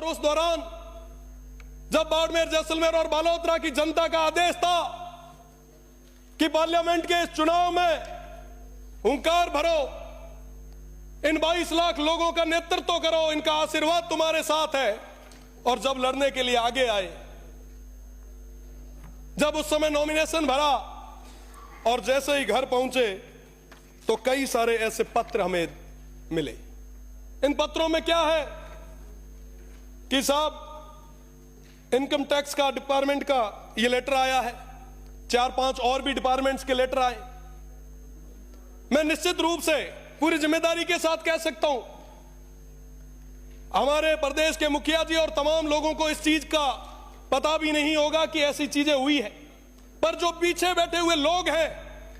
और उस दौरान जब बाड़मेर, जैसलमेर और बालोतरा की जनता का आदेश था कि पार्लियामेंट के इस चुनाव में हुंकार भरो, इन 22 लाख लोगों का नेतृत्व करो, इनका आशीर्वाद तुम्हारे साथ है, और जब लड़ने के लिए आगे आए, जब उस समय नॉमिनेशन भरा और जैसे ही घर पहुंचे तो कई सारे ऐसे पत्र हमें मिले। इन पत्रों में क्या है कि साहब इनकम टैक्स का डिपार्टमेंट का ये लेटर आया है, 4-5 और भी डिपार्टमेंट्स के लेटर आए। मैं निश्चित रूप से पूरी जिम्मेदारी के साथ कह सकता हूं, हमारे प्रदेश के मुखिया जी और तमाम लोगों को इस चीज का पता भी नहीं होगा कि ऐसी चीजें हुई है, पर जो पीछे बैठे हुए लोग हैं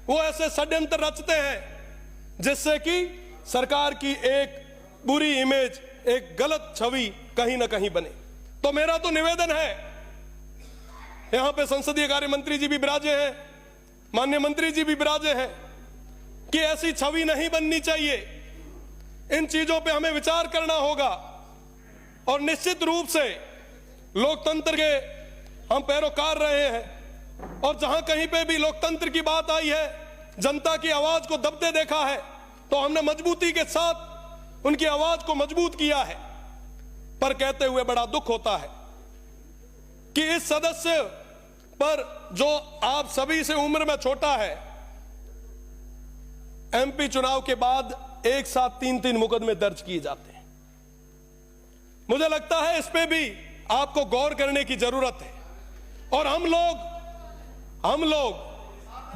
वो ऐसे षड्यंत्र रचते हैं जिससे कि सरकार की एक बुरी इमेज, एक गलत छवि कहीं ना कहीं बने। तो मेरा तो निवेदन है, यहां पे संसदीय कार्य मंत्री जी भी विराजे हैं, माननीय मंत्री जी भी विराजे हैं, कि ऐसी छवि नहीं बननी चाहिए। इन चीजों पे हमें विचार करना होगा और निश्चित रूप से लोकतंत्र के हम पैरोकार रहे हैं और जहां कहीं पे भी लोकतंत्र की बात आई है, जनता की आवाज को दबते देखा है, तो हमने मजबूती के साथ उनकी आवाज को मजबूत किया है। पर कहते हुए बड़ा दुख होता है कि इस सदस्य पर, जो आप सभी से उम्र में छोटा है, एमपी चुनाव के बाद एक साथ 3-3 मुकदमे दर्ज किए जाते हैं। मुझे लगता है इस पे भी आपको गौर करने की जरूरत है। और हम लोग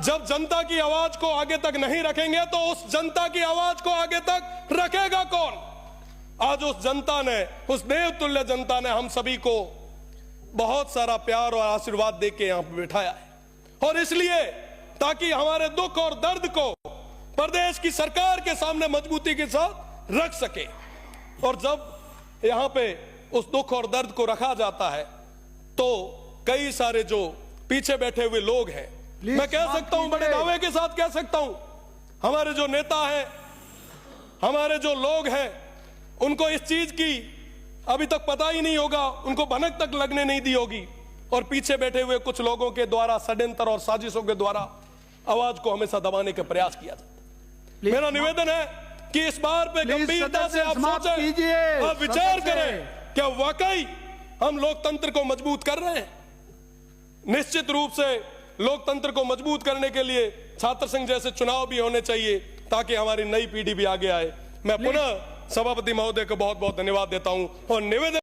जब जनता की आवाज को आगे तक नहीं रखेंगे तो उस जनता की आवाज को आगे तक रखेगा कौन? आज उस जनता ने, उस देवतुल्य जनता ने हम सभी को बहुत सारा प्यार और आशीर्वाद देके यहां पर बिठाया है, और इसलिए ताकि हमारे दुख और दर्द को प्रदेश की सरकार के सामने मजबूती के साथ रख सके। और जब यहां पे उस दुख और दर्द को रखा जाता है तो कई सारे जो पीछे बैठे हुए लोग हैं, मैं कह सकता हूं, बड़े दावे के साथ कह सकता हूं, हमारे जो नेता हैं, हमारे जो लोग हैं, उनको इस चीज की अभी तक पता ही नहीं होगा, उनको भनक तक लगने नहीं दी होगी, और पीछे बैठे हुए कुछ लोगों के द्वारा षड्यंत्र और साजिशों के द्वारा आवाज को हमेशा दबाने का प्रयास किया जाता है। मेरा निवेदन है कि इस बार पे गंभीरता से आप सोचें, आप विचार करें, क्या वाकई हम लोकतंत्र को मजबूत कर रहे हैं? निश्चित रूप से लोकतंत्र को मजबूत करने के लिए छात्र संघ जैसे चुनाव भी होने चाहिए ताकि हमारी नई पीढ़ी भी आगे आए। मैं पुनः सभापति महोदय को बहुत बहुत धन्यवाद देता हूं और निवेदन